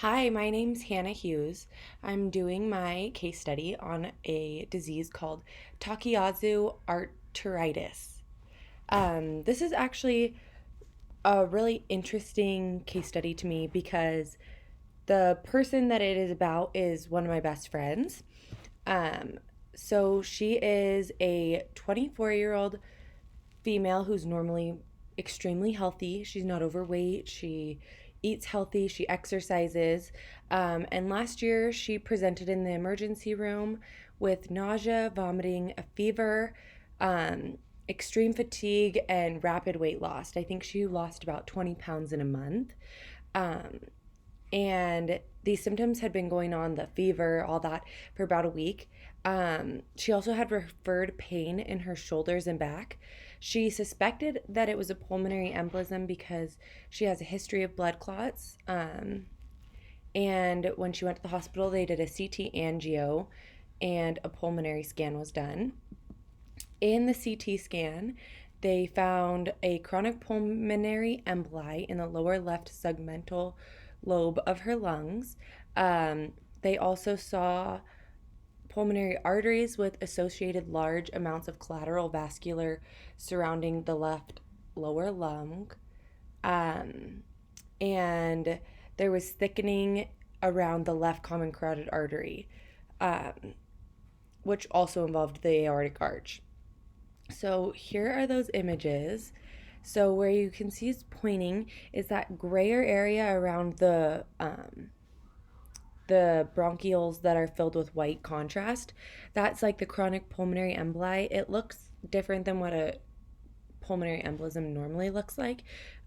Hi, my name's Hannah Hughes. I'm doing my case study on a disease called Takayasu Arteritis. This is actually a really interesting case study to me because the person that it is about is one of my best friends. Um, so she is a 24-year-old female who's normally extremely healthy. She's not overweight. She eats healthy. She exercises. And last year, she presented in the emergency room with nausea, vomiting, a fever, extreme fatigue, and rapid weight loss. I think she lost about 20 pounds in a month. Um, and these symptoms had been going on, the fever, all that, for about a week. She also had referred pain in her shoulders and back. She suspected that it was a pulmonary embolism because she has a history of blood clots. And when she went to the hospital, they did a CT angio and a pulmonary scan was done. In the CT scan, they found a chronic pulmonary emboli in the lower left segmental lobe of her lungs. They also saw pulmonary arteries with associated large amounts of collateral vascular surrounding the left lower lung. Um, and there was thickening around the left common carotid artery, um, which also involved the aortic arch. So here are those images. So where you can see is pointing is that grayer area around the bronchioles that are filled with white contrast. That's like the chronic pulmonary emboli. It looks different than what a pulmonary embolism normally looks like.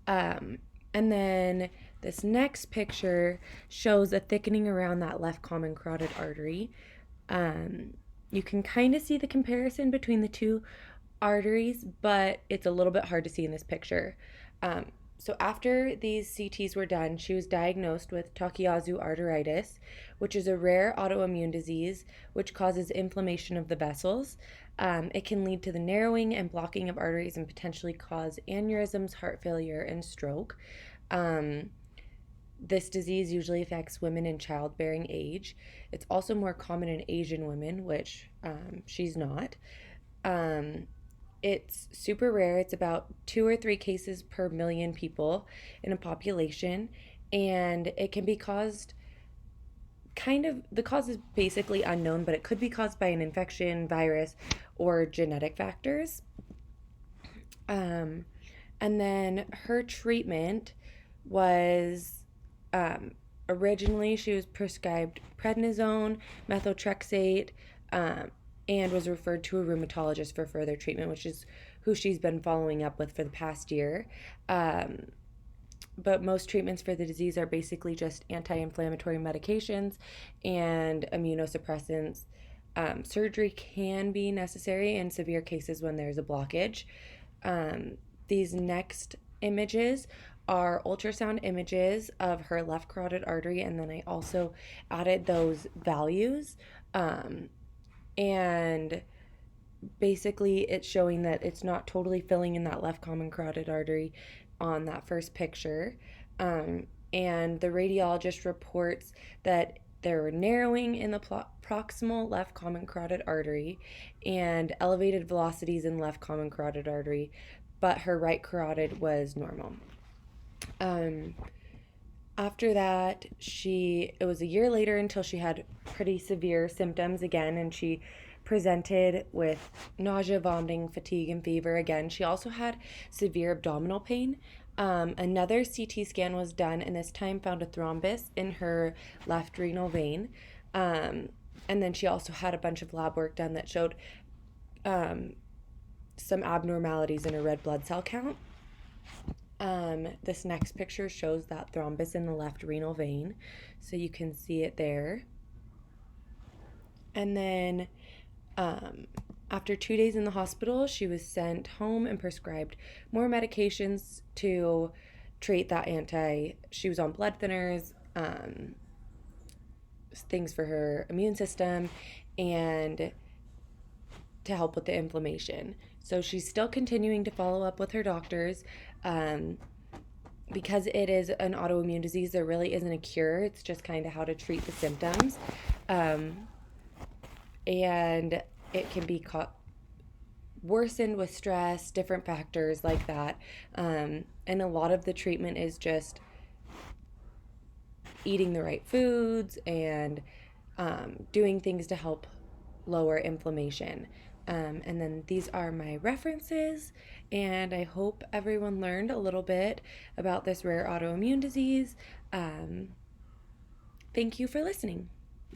Um, and then this next picture shows a thickening around that left common carotid artery. You can kind of see the comparison between the two arteries, but it's a little bit hard to see in this picture. Um, so after these CTs were done, she was diagnosed with Takayasu arteritis, which is a rare autoimmune disease which causes inflammation of the vessels. It can lead to the narrowing and blocking of arteries and potentially cause aneurysms, heart failure, and stroke. Um, this disease usually affects women in childbearing age. It's also more common in Asian women, which she's not. Um, it's super rare. It's about 2 or 3 cases per million people in a population, and it can be caused the cause is basically unknown, but it could be caused by an infection, virus, or genetic factors. Um, and then her treatment was originally she was prescribed prednisone, methotrexate, um, and was referred to a rheumatologist for further treatment, which is who she's been following up with for the past year. But most treatments for the disease are basically just anti inflammatory medications and immunosuppressants. Surgery can be necessary in severe cases when there's a blockage. These next images are ultrasound images of her left carotid artery, and then I also added those values. And basically, it's showing that it's not totally filling in that left common carotid artery on that first picture. And the radiologist reports that there were narrowing in the proximal left common carotid artery and elevated velocities in left common carotid artery, but her right carotid was normal. Um, After that, it was a year later until she had pretty severe symptoms again, and she presented with nausea, vomiting, fatigue, and fever again. She also had severe abdominal pain. Another CT scan was done, and this time found a thrombus in her left renal vein. Um, and then she also had a bunch of lab work done that showed some abnormalities in her red blood cell count. This next picture shows that thrombus in the left renal vein, so you can see it there. And then after 2 days in the hospital, she was sent home and prescribed more medications to treat that she was on blood thinners, things for her immune system, and to help with the inflammation. So she's still continuing to follow up with her doctors. because it is an autoimmune disease, there really isn't a cure. It's just kind of how to treat the symptoms. Um, and it can be worsened with stress, different factors like that. And a lot of the treatment is just eating the right foods and doing things to help lower inflammation. And then these are my references, and I hope everyone learned a little bit about this rare autoimmune disease. Thank you for listening.